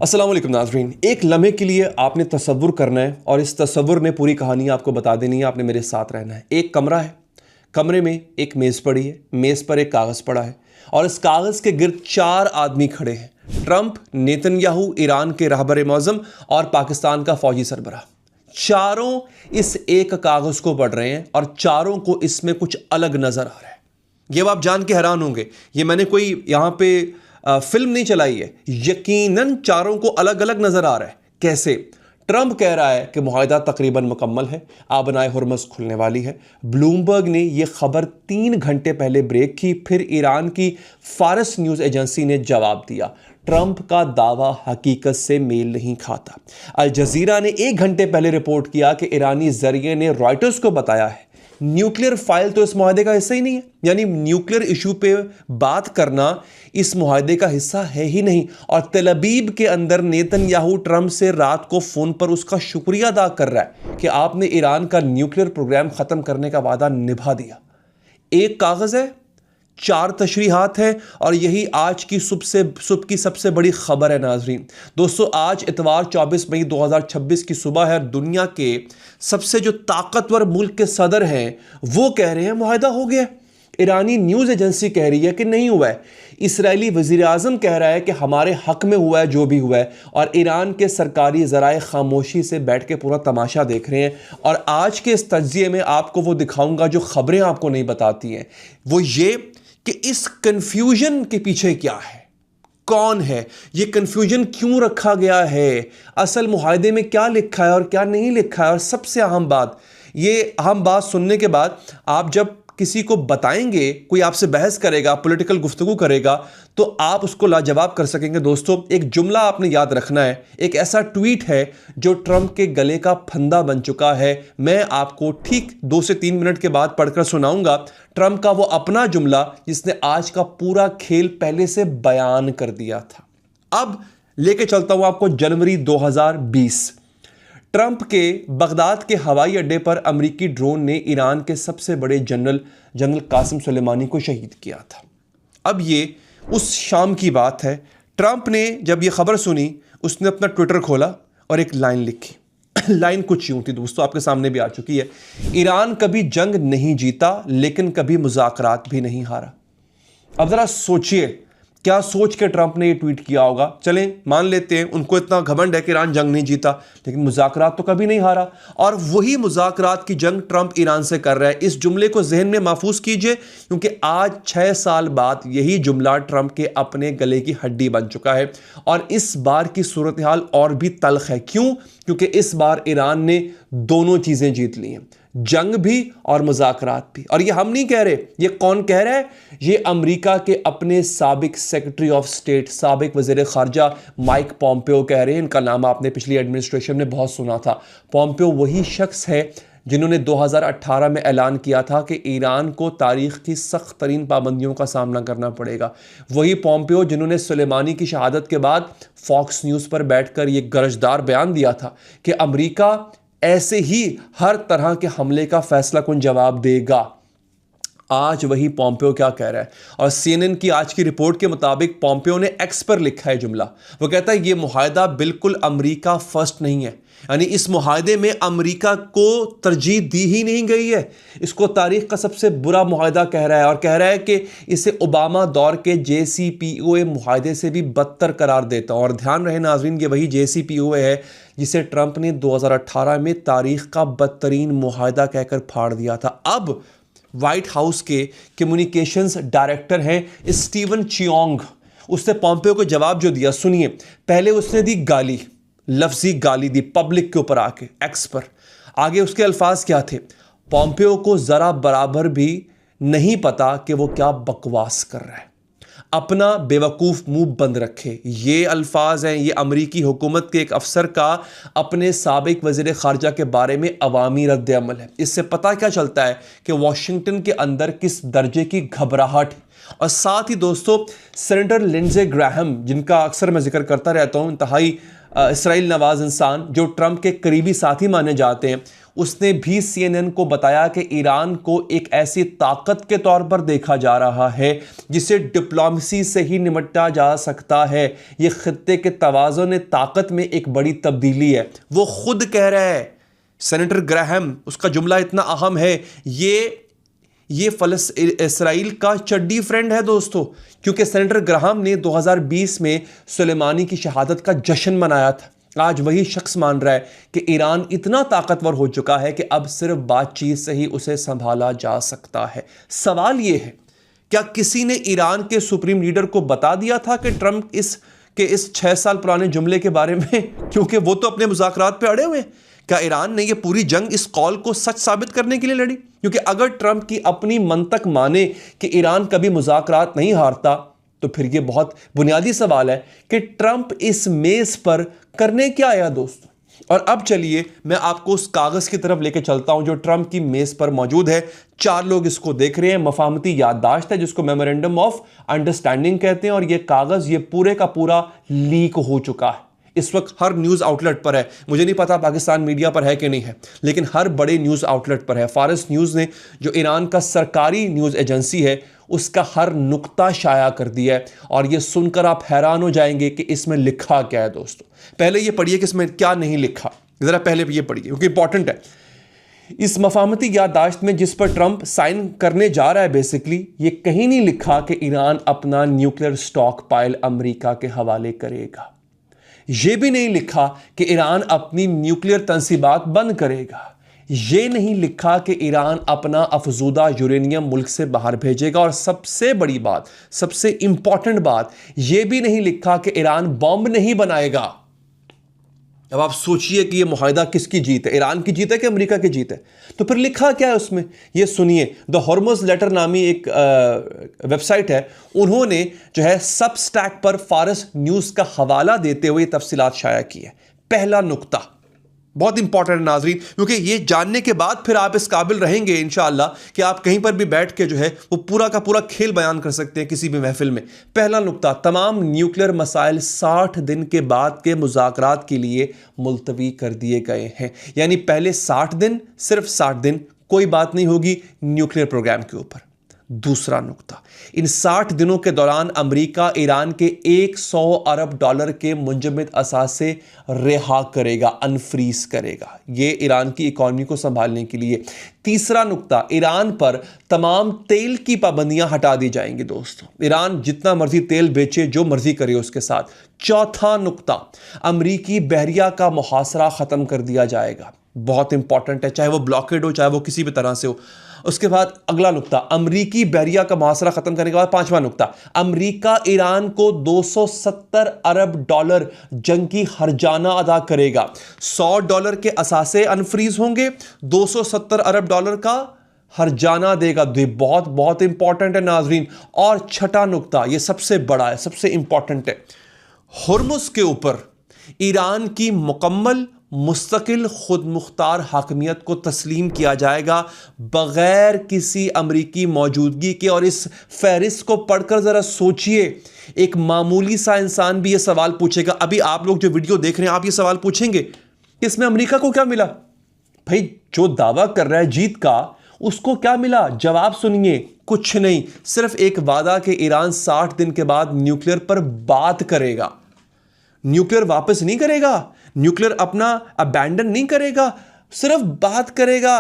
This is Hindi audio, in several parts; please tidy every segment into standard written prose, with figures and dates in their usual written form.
अस्सलाम वालेकुम नाज़रीन। एक लम्हे के लिए आपने तसव्वुर करना है और इस तसव्वुर ने पूरी कहानी आपको बता देनी है। आपने मेरे साथ रहना है। एक कमरा है, कमरे में एक मेज़ पड़ी है, मेज़ पर एक कागज़ पड़ा है और इस कागज़ के गिर्द 4 आदमी खड़े हैं। ट्रंप, नेतन्याहू, ईरान के रहबर मौज़म और पाकिस्तान का फ़ौजी सरबराह। चारों इस एक कागज़ को पढ़ रहे हैं और चारों को इसमें कुछ अलग नज़र आ रहा है। ये आप जान के हैरान होंगे, ये मैंने कोई यहाँ पे फिल्म नहीं चलाई है। यकीनन चारों को अलग अलग नजर आ रहा है। कैसे? ट्रंप कह रहा है कि मुआहदा तकरीबन मुकम्मल है, आबनाए हुर्मुज़ खुलने वाली है। ब्लूमबर्ग ने यह खबर 3 घंटे पहले ब्रेक की, फिर ईरान की फारस न्यूज़ एजेंसी ने जवाब दिया। ट्रंप का दावा हकीकत से मेल नहीं खाता। अल जजीरा ने 1 घंटे पहले रिपोर्ट किया कि ईरानी जरिए ने रॉयटर्स को बताया है न्यूक्लियर फाइल तो इस मुआहदे का हिस्सा ही नहीं है, यानी न्यूक्लियर इशू पे बात करना इस मुआहदे का हिस्सा है ही नहीं। और तेल अवीव के अंदर नेतन्याहू ट्रंप से रात को फोन पर उसका शुक्रिया अदा कर रहा है कि आपने ईरान का न्यूक्लियर प्रोग्राम खत्म करने का वादा निभा दिया। एक कागज है, 4 तशरीहात हैं और यही आज की सुबह की सबसे बड़ी खबर है नाजरीन। दोस्तों, आज इतवार 24 मई 2026 की सुबह है। दुनिया के सबसे जो ताकतवर मुल्क के सदर हैं वो कह रहे हैं मुआहदा हो गया। ईरानी न्यूज़ एजेंसी कह रही है कि नहीं हुआ है। इसराइली वज़ीर आज़म कह रहा है कि हमारे हक में हुआ है जो भी हुआ है। और ईरान के सरकारी ज़राए खामोशी से बैठ के पूरा तमाशा देख रहे हैं। और आज के इस तज्ज़िये में आपको वो दिखाऊंगा जो खबरें आपको नहीं बताती हैं। वो ये कि इस कंफ्यूजन के पीछे क्या है, कौन है, ये कंफ्यूजन क्यों रखा गया है, असल मुआहदे में क्या लिखा है और क्या नहीं लिखा है। और सबसे अहम बात, ये अहम बात सुनने के बाद आप जब किसी को बताएंगे, कोई आपसे बहस करेगा, पॉलिटिकल गुफ्तगू करेगा, तो आप उसको लाजवाब कर सकेंगे। दोस्तों, एक जुमला आपने याद रखना है। एक ऐसा ट्वीट है जो ट्रंप के गले का फंदा बन चुका है। मैं आपको ठीक 2 से 3 मिनट के बाद पढ़कर सुनाऊंगा ट्रंप का वो अपना जुमला जिसने आज का पूरा खेल पहले से बयान कर दिया था। अब लेके चलता हूं आपको जनवरी 2020। ट्रंप के बगदाद के हवाई अड्डे पर अमेरिकी ड्रोन ने ईरान के सबसे बड़े जनरल कासिम सुलेमानी को शहीद किया था। अब ये उस शाम की बात है। ट्रंप ने जब ये खबर सुनी, उसने अपना ट्विटर खोला और एक लाइन लिखी। लाइन कुछ यूं थी दोस्तों, आपके सामने भी आ चुकी है। ईरान कभी जंग नहीं जीता, लेकिन कभी मुज़ाकरात भी नहीं हारा। अब जरा सोचिए, क्या सोच के ट्रंप ने ये ट्वीट किया होगा। चलें मान लेते हैं उनको इतना घमंड है कि ईरान जंग नहीं जीता, लेकिन मुज़ाकरात तो कभी नहीं हारा। और वही मुज़ाकरात की जंग ट्रंप ईरान से कर रहा है। इस जुमले को जहन में महफूज कीजिए, क्योंकि आज 6 साल बाद यही जुमला ट्रंप के अपने गले की हड्डी बन चुका है। और इस बार की सूरत हाल और भी तल्ख है। क्यों? क्योंकि इस बार ईरान ने दोनों चीज़ें जीत ली हैं, जंग भी और मुज़ाकरात भी। और ये हम नहीं कह रहे, ये कौन कह रहा है? ये अमेरिका के अपने साबिक सेक्रेटरी ऑफ स्टेट, साबिक वज़ीर ख़ारजा माइक पॉम्पियो कह रहे हैं। इनका नाम आपने पिछली एडमिनिस्ट्रेशन में बहुत सुना था। पॉम्पियो वही शख्स है जिन्होंने 2018 में ऐलान किया था कि ईरान को तारीख़ की सख्त तरीन पाबंदियों का सामना करना पड़ेगा। वही पॉम्पियो जिन्होंने सुलेमानी की शहादत के बाद फॉक्स न्यूज़ पर बैठकर ये गरजदार बयान दिया था कि अमेरिका ऐसे ही हर तरह के हमले का फैसला कुन जवाब देगा। आज वही पॉम्पियो क्या कह रहा है? और सीएनएन की आज की रिपोर्ट के मुताबिक पॉम्पियो ने एक्स पर लिखा है जुमला। वो कहता है ये मुआहदा बिल्कुल अमेरिका फर्स्ट नहीं है, यानी इस मुआहदे में अमेरिका को तरजीह दी ही नहीं गई है। इसको तारीख का सबसे बुरा मुआहदा कह रहा है और कह रहा है कि इसे ओबामा दौर के JCPOA मुआहदे से भी बदतर करार देता हूं। और ध्यान रहे नाजरीन, ये वही JCPOA है जिसे ट्रंप ने 2018 में तारीख का बदतरीन मुआहदा कहकर फाड़ दिया था। अब व्हाइट हाउस के कम्युनिकेशंस डायरेक्टर हैं स्टीवन चियोंग। उसने पॉम्पियो को जवाब जो दिया, सुनिए। पहले उसने दी गाली, लफ्जी गाली दी पब्लिक के ऊपर आके, एक्स पर। आगे उसके अल्फाज क्या थे? पॉम्पियो को जरा बराबर भी नहीं पता कि वो क्या बकवास कर रहा है, अपना बेवकूफ़ मुंह बंद रखे। ये अल्फाज हैं, ये अमरीकी हुकूमत के एक अफसर का अपने साबिक वज़ीर ख़ारजा के बारे में अवामी रद्द अमल है। इससे पता क्या चलता है कि वाशिंगटन के अंदर किस दर्जे की घबराहट। और साथ ही दोस्तों, सेनेटर लिंडसे ग्राहम, जिनका अक्सर मैं जिक्र करता रहता हूँ, इंतहाई इसराइल नवाज इंसान जो ट्रंप के करीबी साथी माने जाते हैं, उसने भी CNN को बताया कि ईरान को एक ऐसी ताकत के तौर पर देखा जा रहा है जिसे डिप्लोमेसी से ही निपटा जा सकता है। यह खित्ते के तवाज़ुन ताकत में एक बड़ी तब्दीली है। वो खुद कह रहा है, सेनेटर ग्राहम, उसका जुमला इतना अहम है, ये इसराइल का चड्डी फ्रेंड है दोस्तों, क्योंकि सेनेटर ग्राहम ने 2020 में सुलेमानी की शहादत का जश्न मनाया था। आज वही शख्स मान रहा है कि ईरान इतना ताकतवर हो चुका है कि अब सिर्फ बातचीत से ही उसे संभाला जा सकता है। सवाल यह है, क्या किसी ने ईरान के सुप्रीम लीडर को बता दिया था कि ट्रंप इस 6 साल पुराने जुमले के बारे में, क्योंकि वो तो अपने मुज़ाकरात पे अड़े हुए हैं। क्या ईरान ने ये पूरी जंग इस कॉल को सच साबित करने के लिए लड़ी? क्योंकि अगर ट्रंप की अपनी मंतक माने कि ईरान कभी मुज़ाकरात नहीं हारता, तो फिर ये बहुत बुनियादी सवाल है कि ट्रंप इस मेज पर करने क्या आया दोस्तों। और अब चलिए मैं आपको उस कागज की तरफ लेके चलता हूं जो ट्रंप की मेज पर मौजूद है। 4 लोग इसको देख रहे हैं। मफाहमती याददाश्त है जिसको मेमोरेंडम ऑफ अंडरस्टैंडिंग कहते हैं, और ये कागज ये पूरे का पूरा लीक हो चुका है। इस वक्त हर न्यूज़ आउटलेट पर है। मुझे नहीं पता पाकिस्तान मीडिया पर है कि नहीं है, लेकिन हर बड़े न्यूज़ आउटलेट पर है। फारस न्यूज़ ने, जो ईरान का सरकारी न्यूज़ एजेंसी है, उसका हर नुक्ता शाया कर दिया है। और ये सुनकर आप हैरान हो जाएंगे कि इसमें लिखा क्या है दोस्तों। पहले ये पढ़िए कि इसमें क्या नहीं लिखा, ज़रा पहले ये पढ़िए क्योंकि इंपॉर्टेंट है। इस मफाहमती याददाश्त में जिस पर ट्रंप साइन करने जा रहा है, बेसिकली ये कहीं नहीं लिखा कि ईरान अपना न्यूक्लियर स्टॉक पाइल अमेरिका के हवाले करेगा। यह भी नहीं लिखा कि ईरान अपनी न्यूक्लियर तंसीबात बंद करेगा। यह नहीं लिखा कि ईरान अपना अफजूदा यूरेनियम मुल्क से बाहर भेजेगा। और सबसे बड़ी बात, सबसे इंपॉर्टेंट बात, यह भी नहीं लिखा कि ईरान बॉम्ब नहीं बनाएगा। अब आप सोचिए कि यह मुआहिदा किसकी जीत है, ईरान की जीत है कि अमेरिका की जीत है? तो फिर लिखा क्या है उसमें, यह सुनिए। द हॉर्मुज़ लेटर नामी एक वेबसाइट है, उन्होंने जो है सबस्टैक पर फारस न्यूज़ का हवाला देते हुए तफसीलात शाया की है। पहला नुक्ता बहुत इंपॉर्टेंट है नाजरीन, क्योंकि ये जानने के बाद फिर आप इस काबिल रहेंगे इंशाअल्लाह कि आप कहीं पर भी बैठ के जो है वो पूरा का पूरा खेल बयान कर सकते हैं किसी भी महफिल में। पहला नुक्ता, तमाम न्यूक्लियर मसाइल 60 दिन के बाद के मुज़ाकरात के लिए मुलतवी कर दिए गए हैं। यानी पहले 60 दिन, सिर्फ 60 दिन कोई बात नहीं होगी न्यूक्लियर प्रोग्राम के ऊपर। दूसरा नुक्ता, इन 60 दिनों के दौरान अमेरिका ईरान के 100 अरब डॉलर के मुंजमद असासे रिहा करेगा, अनफ्रीज करेगा, ये ईरान की इकॉनमी को संभालने के लिए। तीसरा नुक्ता, ईरान पर तमाम तेल की पाबंदियां हटा दी जाएंगी दोस्तों। ईरान जितना मर्जी तेल बेचे, जो मर्जी करे उसके साथ। चौथा नुक्ता, अमरीकी बहरिया का मुहासरा ख़त्म कर दिया जाएगा। बहुत इंपॉर्टेंट है, चाहे वो ब्लॉकेड हो, चाहे वो किसी भी तरह से हो। उसके बाद अगला नुक्ता, अमरीकी बहरिया का मुहासरा खत्म करने के बाद पांचवा नुक्ता, अमरीका ईरान को 270 अरब डॉलर जंगी हर्जाना अदा करेगा। $100 के असासे अनफ्रीज होंगे, 270 अरब डॉलर का हर्जाना देगा। बहुत बहुत इंपॉर्टेंट है नाजरीन। और छठा नुक्ता, यह सबसे बड़ा है, सबसे इंपॉर्टेंट है, हुर्मुज़ के ऊपर ईरान की मुकम्मल मुस्तकिल खुद मुख्तार हाकमियत को तस्लीम किया जाएगा बगैर किसी अमरीकी मौजूदगी के। और इस फहरिस्त को पढ़कर ज़रा सोचिए, एक मामूली सा इंसान भी ये सवाल पूछेगा। अभी आप लोग जो वीडियो देख रहे हैं, आप ये सवाल पूछेंगे कि इसमें अमरीका को क्या मिला? भाई, जो दावा कर रहा है जीत का, उसको क्या मिला? जवाब सुनिए, कुछ नहीं, सिर्फ एक वादा कि ईरान 60 दिन के बाद न्यूक्लियर पर बात करेगा। न्यूक्लियर वापस नहीं करेगा, न्यूक्लियर अपना अबैंडन नहीं करेगा, सिर्फ बात करेगा।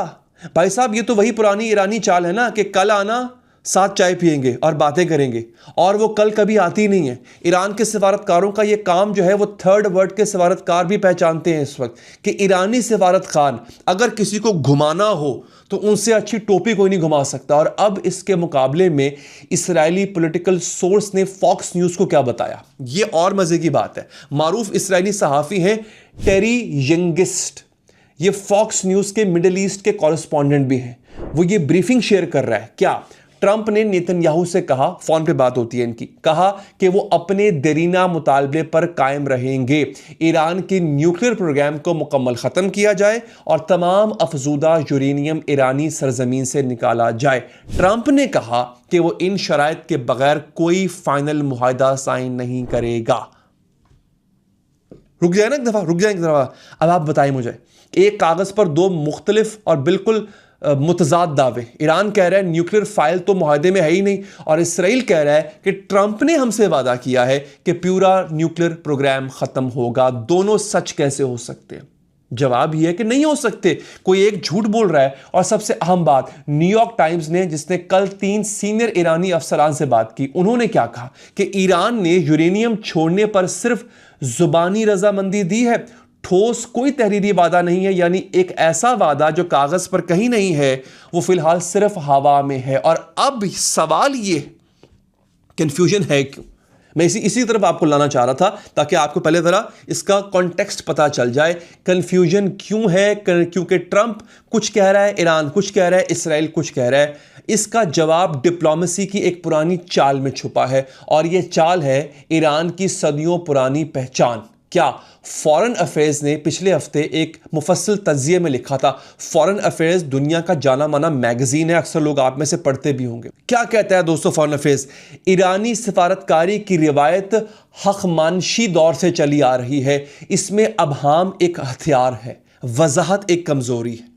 भाई साहब, ये तो वही पुरानी ईरानी चाल है ना कि कल आना, साथ चाय पिएंगे और बातें करेंगे, और वो कल कभी आती नहीं है। ईरान के सिफारतकारों का ये काम जो है वो थर्ड वर्ल्ड के सिफारतकार भी पहचानते हैं इस वक्त कि ईरानी सिफारत खान अगर किसी को घुमाना हो तो उनसे अच्छी टोपी कोई नहीं घुमा सकता। और अब इसके मुकाबले में इस्राएली पॉलिटिकल सोर्स ने फॉक्स न्यूज़ को क्या बताया, ये और मज़े की बात है। मारूफ इस्राएली सहाफ़ी हैं टेरी यंगिस्ट, ये फॉक्स न्यूज़ के मिडिल ईस्ट के कॉरेस्पॉन्डेंट भी हैं। वो ये ब्रीफिंग शेयर कर रहा है। क्या ट्रंप ने नेतन्याहू से कहा, फोन पे बात होती है इनकी, कहा कि वो अपने देरीना मुतालबे पर कायम रहेंगे, ईरान के न्यूक्लियर प्रोग्राम को मुकम्मल ख़त्म किया जाए और तमाम अफजूदा यूरेनियम ईरानी सरजमीन से निकाला जाए। ट्रंप ने कहा कि वो इन शराइत के बगैर कोई फाइनल मुआहिदा साइन नहीं करेगा। रुक जाए ना एक दफ़ा, रुक जाए एक दफ़ा। अब आप बताएं मुझे, एक कागज़ पर दो मुख्तलिफ और बिल्कुल मुतजाद दावे। ईरान कह रहा है न्यूक्लियर फाइल तो मुआहदे में है ही नहीं, और इसराइल कह रहा है कि ट्रंप ने हमसे वादा किया है कि पूरा न्यूक्लियर प्रोग्राम ख़त्म होगा। दोनों सच कैसे हो सकते हैं? जवाब यह है कि नहीं हो सकते। कोई एक झूठ बोल रहा है। और सबसे अहम बात, न्यूयॉर्क टाइम्स ने, जिसने कल 3 सीनियर ईरानी अफसरान से बात की, उन्होंने क्या कहा कि ईरान ने यूरेनियम छोड़ने पर सिर्फ जुबानी रजामंदी दी है, ठोस कोई तहरीरी वादा नहीं है। यानी एक ऐसा वादा जो कागज पर कहीं नहीं है, वो फिलहाल सिर्फ हवा में है। और अब सवाल ये, कंफ्यूजन है क्यों? मैं इसी तरफ आपको लाना चाह रहा था ताकि आपको पहले जरा इसका कॉन्टेक्स्ट पता चल जाए। कंफ्यूजन क्यों है? क्योंकि ट्रंप कुछ कह रहा है, ईरान कुछ कह रहा है, इसराइल कुछ कह रहा है। इसका जवाब डिप्लोमेसी की एक पुरानी चाल में छुपा है, और यह चाल है ईरान की सदियों पुरानी पहचान। क्या? फॉरेन अफेयर्स ने पिछले हफ्ते एक मुफस्सिल तज्जिये में लिखा था। फॉरेन अफेयर्स दुनिया का जाना माना मैगजीन है, अक्सर लोग आप में से पढ़ते भी होंगे। क्या कहता है दोस्तों फॉरेन अफेयर्स? ईरानी सिफारतकारी की रिवायत हकमानशी दौर से चली आ रही है। इसमें अबहाम एक हथियार है, वजाहत एक कमजोरी है।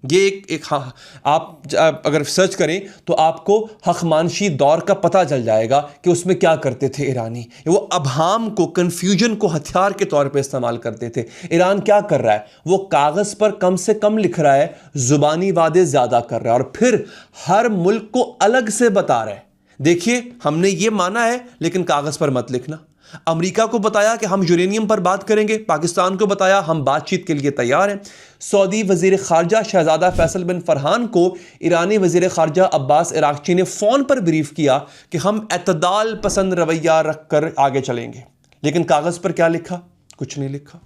ये एक हाँ, आप अगर सर्च करें तो आपको हकमानशी दौर का पता चल जाएगा कि उसमें क्या करते थे ईरानी। वो अबहाम को, कंफ्यूजन को हथियार के तौर पे इस्तेमाल करते थे। ईरान क्या कर रहा है? वो कागज़ पर कम से कम लिख रहा है, जुबानी वादे ज़्यादा कर रहा है, और फिर हर मुल्क को अलग से बता रहा है, देखिए हमने ये माना है लेकिन कागज़ पर मत लिखना। अमेरिका को बताया कि हम यूरेनियम पर बात करेंगे, पाकिस्तान को बताया हम बातचीत के लिए तैयार हैं। सऊदी वज़ीर ख़ारजा शहज़ादा फैसल बिन फरहान को ईरानी वज़ीर ख़ारजा अब्बास इराक़ची ने फ़ोन पर ब्रीफ किया कि हम एतदाल पसंद रवैया रख कर आगे चलेंगे। लेकिन कागज़ पर क्या लिखा? कुछ नहीं लिखा,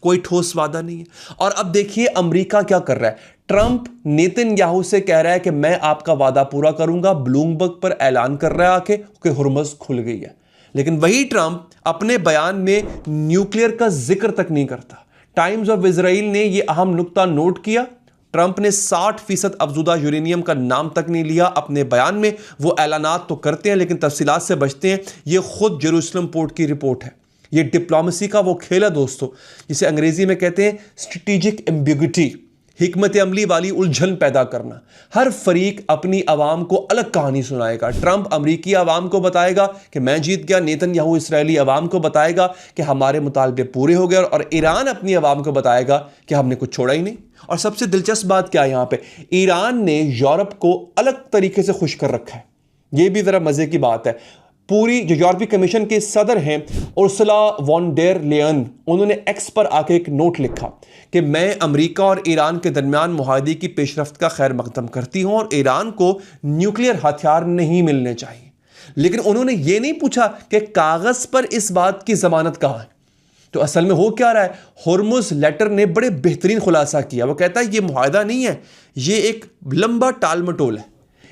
कोई ठोस वादा नहीं है। और अब देखिए अमेरिका क्या कर रहा है। ट्रंप नेतन्याहू से कह रहा है कि मैं आपका वादा पूरा करूंगा। ब्लूमबर्ग पर ऐलान कर रहा है आके कि हुर्मुज़ खुल गई है। लेकिन वही ट्रंप अपने बयान में न्यूक्लियर का जिक्र तक नहीं करता। टाइम्स ऑफ इजराइल ने यह अहम नुक्ता नोट किया। ट्रंप ने 60% अफजुदा यूरेनियम का नाम तक नहीं लिया अपने बयान में। वो ऐलानात तो करते हैं लेकिन तफसीलात से बचते हैं। यह खुद जेरूसलम पोर्ट की रिपोर्ट है। ये डिप्लोमेसी का वो खेल है दोस्तों, जिसे अंग्रेजी में कहते हैं स्ट्रेटेजिक एम्बिग्युइटी, हिकमत अमली वाली उलझन पैदा करना। हर फरीक अपनी आवाम को अलग कहानी सुनाएगा। ट्रंप अमरीकी आवाम को बताएगा कि मैं जीत गया, नेतन्याहू इसराइली आवाम को बताएगा कि हमारे मुतालबे पूरे हो गए, और ईरान अपनी आवाम को बताएगा कि हमने कुछ छोड़ा ही नहीं। और सबसे दिलचस्प बात क्या है यहाँ पे, ईरान ने यूरोप को अलग तरीके से खुश कर रखा है। ये भी ज़रा मज़े की बात है। पूरी जो यूरोपीय कमीशन के सदर हैं उर्सुला वॉन डेर लेयन, उन्होंने एक्स पर आके एक नोट लिखा कि मैं अमेरिका और ईरान के दरमियान मुआहदे की पेशरफ्त का खैर मकदम करती हूं और ईरान को न्यूक्लियर हथियार नहीं मिलने चाहिए। लेकिन उन्होंने ये नहीं पूछा कि कागज़ पर इस बात की ज़मानत कहाँ है। तो असल में हो क्या रहा है, हुर्मुज़ लेटर ने बड़े बेहतरीन खुलासा किया। वो कहता है ये मुआहदा नहीं है, ये एक लंबा टाल मटोल है।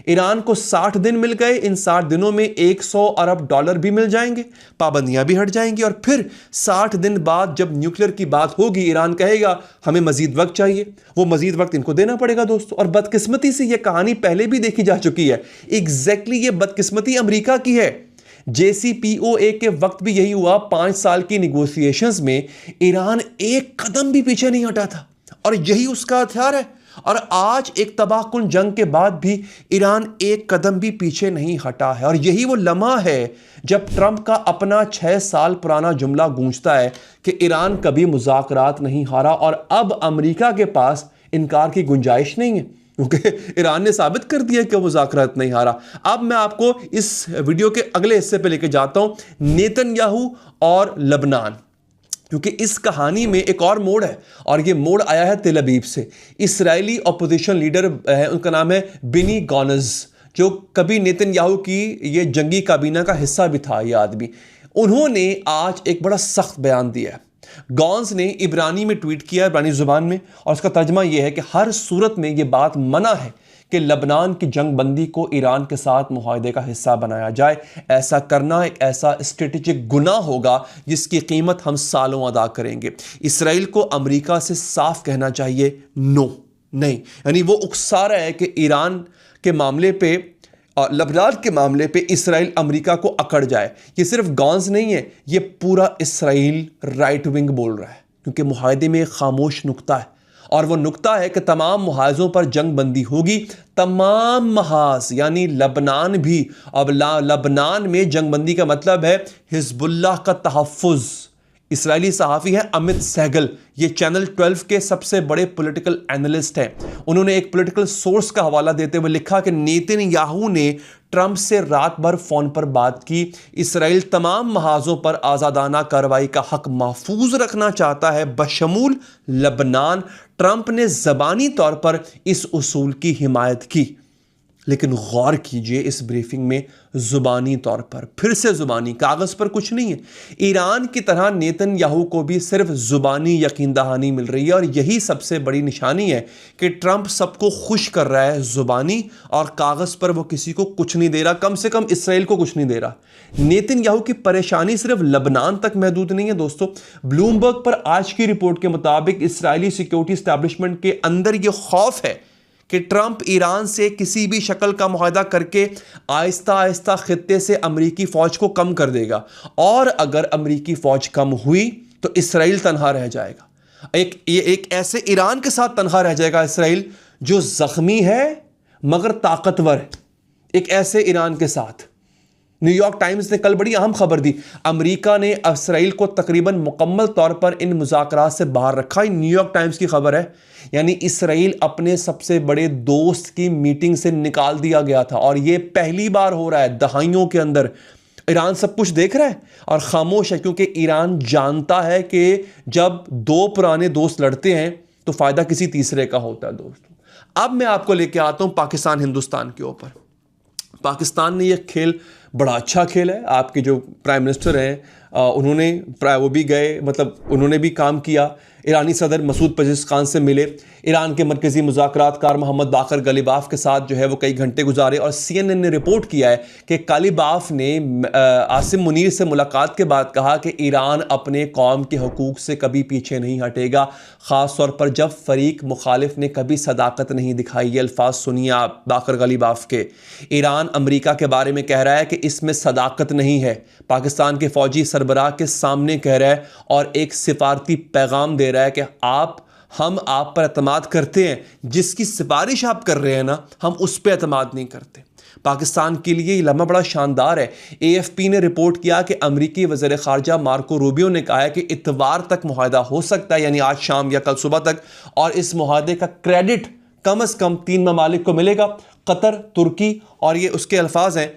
ईरान को 60 दिन मिल गए, इन 60 दिनों में 100 अरब डॉलर भी मिल जाएंगे, पाबंदियां भी हट जाएंगी, और फिर 60 दिन बाद जब न्यूक्लियर की बात होगी ईरान कहेगा हमें मजीद वक्त चाहिए। वो मजीद वक्त इनको देना पड़ेगा दोस्तों। और बदकिस्मती से ये कहानी पहले भी देखी जा चुकी है। एग्जैक्टली ये बदकिस्मती अमेरिका की है। JCPOA के वक्त भी यही हुआ। 5 साल की निगोशिएशंस में ईरान एक कदम भी पीछे नहीं हटा था, और यही उसका हथियार है। और आज एक तबाहकुन जंग के बाद भी ईरान एक कदम भी पीछे नहीं हटा है। और यही वो लम्हा है जब ट्रंप का अपना 6 साल पुराना जुमला गूंजता है कि ईरान कभी मुज़ाकरात नहीं हारा, और अब अमेरिका के पास इनकार की गुंजाइश नहीं है, क्योंकि ईरान ने साबित कर दिया कि मुज़ाकरात नहीं हारा। अब मैं आपको इस वीडियो के अगले हिस्से पे लेके जाता हूं, नेतन्याहू और लबनान, क्योंकि इस कहानी में एक और मोड़ है, और ये मोड़ आया है तेल अवीव से। इस्राएली अपोजिशन लीडर है, उनका नाम है बेनी गॉन्ज़, जो कभी नेतन्याहू की ये जंगी काबीना का हिस्सा भी था ये आदमी। उन्होंने आज एक बड़ा सख्त बयान दिया है। गॉन्ज़ ने इब्रानी में ट्वीट किया, इब्रानी ज़ुबान में, और उसका तर्जमा यह है कि हर सूरत में ये बात मना है कि लबनान की जंग बंदी को ईरान के साथ मुआहदे का हिस्सा बनाया जाए। ऐसा करना एक ऐसा स्ट्रेटेजिक गुनाह होगा जिसकी कीमत हम सालों अदा करेंगे। इसराइल को अमेरिका से साफ कहना चाहिए नो, नहीं। यानी वो उकसा रहा है कि ईरान के मामले पे लबनान के मामले पे इसराइल अमेरिका को अकड़ जाए। ये सिर्फ गॉन्स नहीं है, ये पूरा इसराइल राइट विंग बोल रहा है, क्योंकि मुआहदे में एक खामोश नुक्ता है, और वो नुक्ता है कि तमाम मुहाज़ों पर जंग बंदी होगी। तमाम महाज यानी लबनान भी। अब लबनान में जंग बंदी का मतलब है हिजबुल्लाह का तहफ़्फ़ुज़। इसराइली सहाफ़ी है अमित सहगल, ये चैनल 12 के सबसे बड़े पॉलिटिकल एनालिस्ट हैं। उन्होंने एक पॉलिटिकल सोर्स का हवाला देते हुए लिखा कि नेतन्याहू ने ट्रंप से रात भर फ़ोन पर बात की। इसराइल तमाम महाजों पर आज़ादाना कार्रवाई का हक महफूज रखना चाहता है, बशमूल लबनान। ट्रंप ने ज़बानी तौर पर इस उसूल की हिमायत की, लेकिन गौर कीजिए इस ब्रीफिंग में ज़ुबानी तौर पर, फिर से ज़ुबानी, कागज़ पर कुछ नहीं है। ईरान की तरह नेतन्याहू को भी सिर्फ ज़ुबानी यकीन दहानी मिल रही है, और यही सबसे बड़ी निशानी है कि ट्रंप सबको खुश कर रहा है ज़ुबानी, और कागज़ पर वो किसी को कुछ नहीं दे रहा, कम से कम इसराइल को कुछ नहीं दे रहा। नेतन्याहू की परेशानी सिर्फ लबनान तक महदूद नहीं है दोस्तों। ब्लूमबर्ग पर आज की रिपोर्ट के मुताबिक इसराइली सिक्योरिटी एस्टैब्लिशमेंट के अंदर ये खौफ है कि ट्रंप ईरान से किसी भी शक्ल का मुआहदा करके आहिस्ता आहिस्ता खित्ते से अमरीकी फ़ौज को कम कर देगा, और अगर अमरीकी फ़ौज कम हुई तो इसराइल तनहा रह जाएगा। एक ऐसे ईरान के साथ तनहा रह जाएगा इसराइल जो ज़ख्मी है मगर ताकतवर है, एक ऐसे ईरान के साथ। न्यूयॉर्क टाइम्स ने कल बड़ी अहम खबर दी, अमेरिका ने इसराइल को तकरीबन मुकम्मल तौर पर इन मुज़ाकरात से बाहर रखा। न्यूयॉर्क टाइम्स की खबर है, यानी इसराइल अपने सबसे बड़े दोस्त की मीटिंग से निकाल दिया गया था, और ये पहली बार हो रहा है दहाइयों के अंदर। ईरान सब कुछ देख रहा है और खामोश है, क्योंकि ईरान जानता है कि जब दो पुराने दोस्त लड़ते हैं तो फ़ायदा किसी तीसरे का होता है दोस्तों। अब मैं आपको लेके आता हूँ पाकिस्तान हिंदुस्तान के ऊपर। पाकिस्तान ने यह खेल बड़ा अच्छा खेल है। आपके जो प्राइम मिनिस्टर हैं उन्होंने वो भी गए, मतलब उन्होंने भी काम किया। ईरानी सदर मसूद पेज़ेश्कियान से मिले। ईरान के मरकज़ी मुज़ाकरातकार मोहम्मद बाकर गलीबाफ के साथ जो है वो कई घंटे गुजारे, और CNN ने रिपोर्ट किया है कि गलीबाफ ने आसिम मुनीर से मुलाकात के बाद कहा कि ईरान अपने कौम के हकूक़ से कभी पीछे नहीं हटेगा, ख़ास तौर पर जब फ़रीक मुखालिफ ने कभी सदाकत नहीं दिखाई। ये अल्फाज सुनिए आप बाकर गलीबाफ के। ईरान अमेरिका के बारे में कह रहा है कि इसमें सदाकत नहीं है, पाकिस्तान के फ़ौजी सरबराह के सामने कह रहा है, और एक सिफारती पैगाम दे रहा है कि हम आप पर एतमाद करते हैं, जिसकी सिफारिश आप कर रहे हैं ना, हम उस पर एतमाद नहीं करते। पाकिस्तान के लिए ये लम्हा बड़ा शानदार है। AFP ने रिपोर्ट किया कि अमरीकी वज़ीर ख़ारजा मार्को रूबियो ने कहा है कि इतवार तक मुआहदा हो सकता है, यानी आज शाम या कल सुबह तक, और इस मुआहदे का क्रेडिट कम से कम 3 ममालिक को मिलेगा, कतर, तुर्की, और ये उसके अल्फाज हैं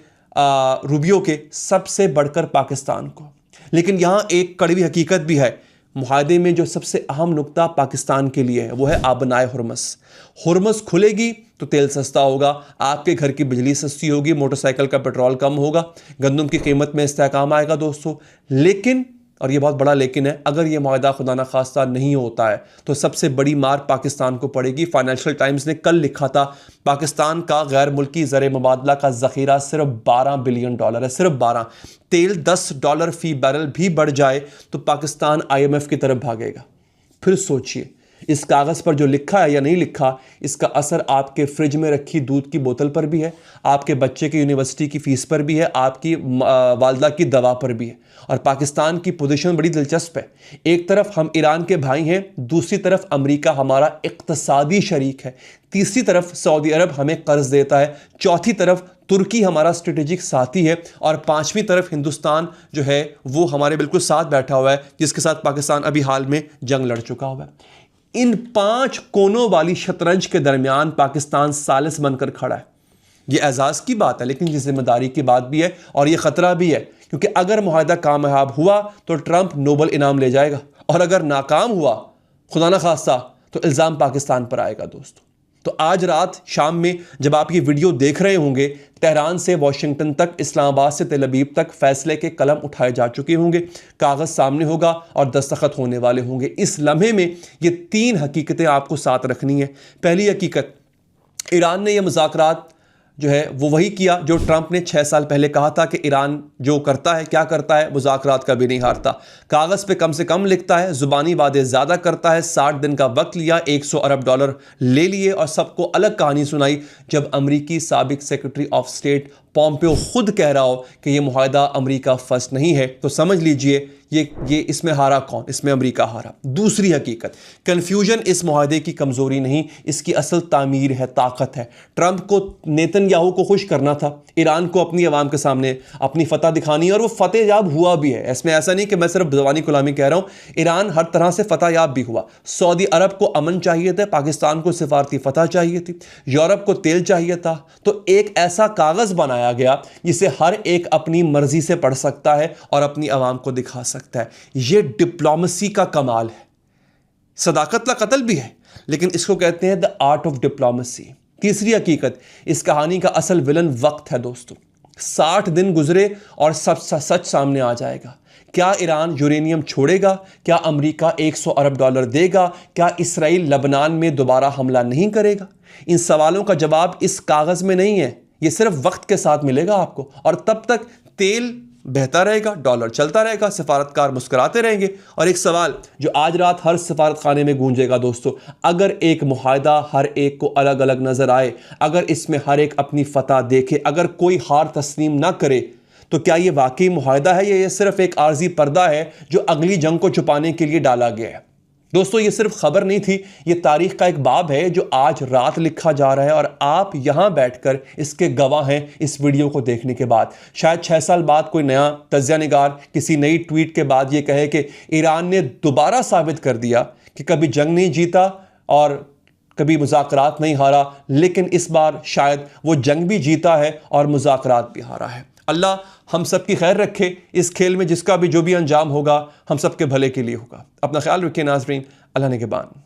रूबियो के, सबसे बढ़कर पाकिस्तान को। लेकिन यहाँ एक कड़वी हकीकत भी है, मुआहदे में जो सबसे अहम नुक्ता पाकिस्तान के लिए है वो है आबनाए हुर्मस। हुर्मस खुलेगी तो तेल सस्ता होगा, आपके घर की बिजली सस्ती होगी, मोटरसाइकिल का पेट्रोल कम होगा, गंदम की कीमत में इस्तेहकाम आएगा दोस्तों। लेकिन, और ये बहुत बड़ा लेकिन है, अगर ये मुआहदा खुदा न खास्ता नहीं होता है तो सबसे बड़ी मार पाकिस्तान को पड़ेगी। फाइनेंशियल टाइम्स ने कल लिखा था पाकिस्तान का गैर मुल्की ज़र मुबादला का ज़ख़ीरा सिर्फ $12 बिलियन है, सिर्फ 12। तेल $10 फ़ी बैरल भी बढ़ जाए तो पाकिस्तान IMF की तरफ भागेगा। फिर सोचिए, इस कागज़ पर जो लिखा है या नहीं लिखा, इसका असर आपके फ्रिज में रखी दूध की बोतल पर भी है, आपके बच्चे की यूनिवर्सिटी की फ़ीस पर भी है, आपकी वालदा की दवा पर भी है। और पाकिस्तान की पोजीशन बड़ी दिलचस्प है। एक तरफ हम ईरान के भाई हैं, दूसरी तरफ अमेरिका हमारा इक़्तिसादी शरीक है, तीसरी तरफ सऊदी अरब हमें कर्ज देता है, चौथी तरफ तुर्की हमारा स्ट्रेटेजिक साथी है, और पांचवी तरफ हिंदुस्तान जो है वो हमारे बिल्कुल साथ बैठा हुआ है, जिसके साथ पाकिस्तान अभी हाल में जंग लड़ चुका हुआ है। इन 5 कोनों वाली शतरंज के दरमियान पाकिस्तान सालिस बनकर खड़ा है। ये एजाज़ की बात है, लेकिन ये जिम्मेदारी की बात भी है, और ये ख़तरा भी है, क्योंकि अगर मुआहदा कामयाब हुआ तो ट्रंप नोबल इनाम ले जाएगा, और अगर नाकाम हुआ खुदा न खास्ता तो इल्ज़ाम पाकिस्तान पर आएगा दोस्तों। तो आज रात शाम में जब आप ये वीडियो देख रहे होंगे, तेहरान से वाशिंगटन तक, इस्लामाबाद से तेल अवीव तक फैसले के कलम उठाए जा चुके होंगे, कागज़ सामने होगा और दस्तखत होने वाले होंगे। इस लम्हे में ये 3 हकीकतें आपको साथ रखनी है। पहली हकीकत, ईरान ने यह मुज़ाकरात जो है वो वही किया जो ट्रंप ने 6 साल पहले कहा था कि ईरान जो करता है क्या करता है, मुज़ाकरात कभी नहीं हारता। कागज़ पे कम से कम लिखता है, ज़ुबानी वादे ज़्यादा करता है। 60 दिन का वक्त लिया, $100 अरब ले लिए और सबको अलग कहानी सुनाई। जब अमरीकी साबिक सेक्रेटरी ऑफ स्टेट पॉम्पियो खुद कह रहा हो कि ये मुआहदा अमरीका फर्स्ट नहीं है, तो समझ लीजिए ये इसमें हारा कौन? इसमें अमरीका हारा। दूसरी हकीकत, कन्फ्यूजन इस मुआहदे की कमज़ोरी नहीं, इसकी असल तामीर है, ताकत है। ट्रंप को नेतन्याहू को खुश करना था, ईरान को अपनी आवाम के सामने अपनी फतह दिखानी, और वो फतेह याब हुआ भी है। इसमें ऐसा नहीं कि मैं सिर्फ ज़बानी गुलामी कह रहा हूँ, ईरान हर तरह से फतह याब भी हुआ। सऊदी अरब को अमन चाहिए था, पाकिस्तान को सिफारती फतह चाहिए थी, यूरोप को तेल चाहिए था। तो एक ऐसा कागज़ बनाया गया जिसे हर एक अपनी मर्जी से पढ़ सकता है और अपनी आवाम को दिखा सकता है। यह डिप्लोमेसी का कमाल है। सदाकत का कत्ल भी है, लेकिन इसको कहते हैं द आर्ट ऑफ डिप्लोमेसी। तीसरी हकीकत, इस कहानी का असल विलन वक्त है दोस्तों। 60 दिन गुजरे और सच सामने आ जाएगा। क्या ईरान यूरेनियम छोड़ेगा? क्या अमेरिका $100 अरब देगा? क्या इसराइल लबनान में दोबारा हमला नहीं करेगा? इन सवालों का जवाब इस कागज में नहीं है, ये सिर्फ वक्त के साथ मिलेगा आपको। और तब तक तेल बहता रहेगा, डॉलर चलता रहेगा, सफारतकार मुस्कुराते रहेंगे। और एक सवाल जो आज रात हर सफारत खाने में गूंजेगा दोस्तों, अगर एक मुआहदा हर एक को अलग अलग नजर आए, अगर इसमें हर एक अपनी फतह देखे, अगर कोई हार तस्लीम ना करे, तो क्या ये वाकई मुआहदा है या ये सिर्फ एक आर्जी पर्दा है जो अगली जंग को छुपाने के लिए डाला गया है? दोस्तों, ये सिर्फ खबर नहीं थी, ये तारीख का एक बाब है जो आज रात लिखा जा रहा है और आप यहां बैठकर इसके गवाह हैं। इस वीडियो को देखने के बाद शायद 6 साल बाद कोई नया तज्जिया निगार किसी नई ट्वीट के बाद ये कहे कि ईरान ने दोबारा साबित कर दिया कि कभी जंग नहीं जीता और कभी मुज़ाकरात नहीं हारा, लेकिन इस बार शायद वो जंग भी जीता है और मुज़ाकरात भी हारा है। अल्लाह हम सब की खैर रखे। इस खेल में जिसका भी जो भी अंजाम होगा हम सब के भले के लिए होगा। अपना ख्याल रखिए नाज़रीन। अल्लाह ने के बान।